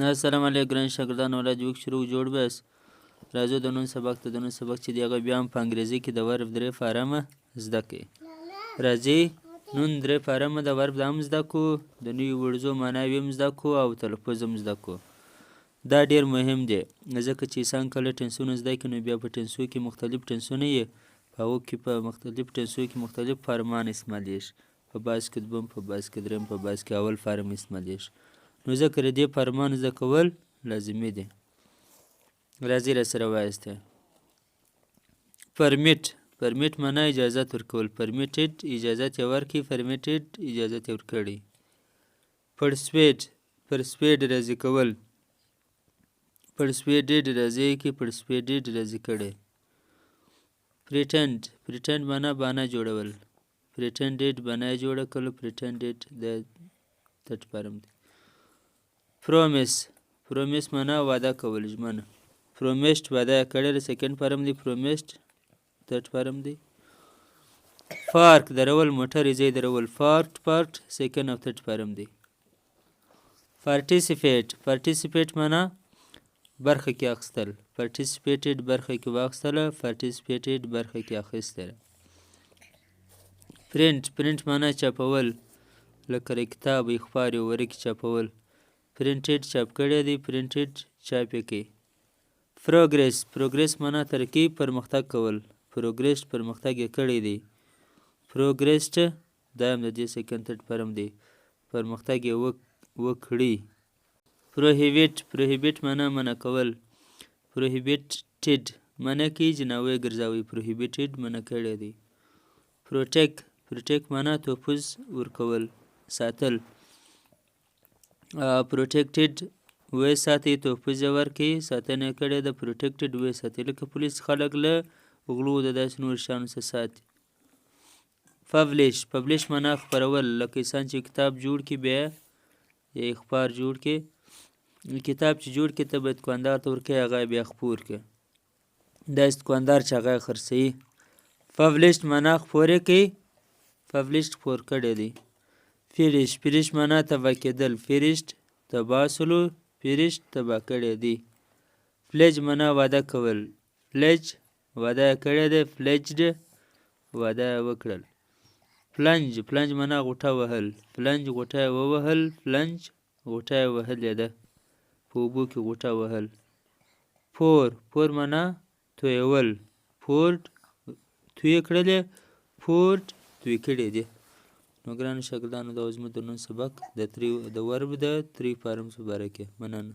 السلام علیکم ګران شاګردان اولاد وک شروع جوړ بس راځو د نن سبق ته د نن سبق چې دی هغه بیا هم په انګریزي کې د ورب درې فارمه زده کړئ راځئ نن درې فارمه د ورب د هم زده کړو د نویو ورځو معناوې هم زده کړو او تلفظ هم زده کړو دا ډیر مهم دی ځکه چې انسان کله ټنسونه زده کړي نو بیا په ټنسو کې مختلف ټنسونه یې په هغو کې په مختلف ټنسو کې مختلف فارمان استعمالیږي په بعض کې دوم په بعض کې درېیم په بعض کې اول فارم استعمالیږي نو ځکه د دې فرمان زده کول لازمي دي راځئ راسره وایسته پرمیټ معنا اجازت ورکول پرمیټډ اجازت یې ورکړي پرمیټډ اجازت یې ورکړی پرسویډ راضي کول پرسویډډ راضي کې پرسویډډ راضي کړی پریټند معنا بهانه جوړول پریټنډډ بهانه جوړه کړل پریټنډډ د تټ فارم دی پرومیس معنا وعده کول ژمنه پرومیسډ وعده کړی سیکنډ فارم دی پرومیسډ تھرډ فارم دی فارک درول موټر یې درول پارټ سیکنډ او تھرډ فارم دی پارټیسیپیټ معنا برخه کې اخیستل پارټیسیپیټډ برخه کې واخیستله پارټیسیپیټډ برخه کې اخیستله پرنټ معنا چاپول لکه کتاب اخبار یو ورقې چاپول پرنټډ چاپ کړی دی پرنټډ چاپ یې کړي پروګریس معنا ترقي پرمختګ کول پروګریس پرمختګ یې کړی دی پروګریسډ دا هم د دې سیکنډ تھرډ فارم دی پرمختګ یې وکړي پروهیبیټ معنا منع کول پروهیبیټډ منع کوي جناوی ګرځوي پروهیبیټډ منع کړی دی پروټیک معنا تحفظ ورکول ساتل پروټیکټډ وې ساتي تحفظ یې ورکوي ساتنه یې کړې ده پروټیکټډ وې ساتي لکه پولیس خلک له غلو د داسې نورو شیانو څخه ساتي پبلش معنا خپرول لکه انسان چې کتاب جوړ کړي بیا یا اخبار جوړ کړي کتاب چې جوړ کړي ته باید دوکاندار ته ورکوي هغه بیا خپور کړي داسې دوکاندار چې هغه یې خرڅوي پبلشډ معنا خپور یې کوي پبلشډ خپور کړی دی فریش معنا تباه کېدل فریشډ تباه سلو فریشډ تباه کړی دی فلیج معنا وعده کول فلیج وعده یې کړی دی فلیجډ وعده یې وکړل پلنج معنا غوټه وهل پلنج غوټه یې ووهل پلنج غوټه یې وهلې ده په اوبو کې غوټه وهل پور معنا تویول پورډ توی کړلې پورډ توی کړی دی نو ګرانو شاګردانو دا زموږ د نن سبق د ورب د 3 فارمز په باره کې مننه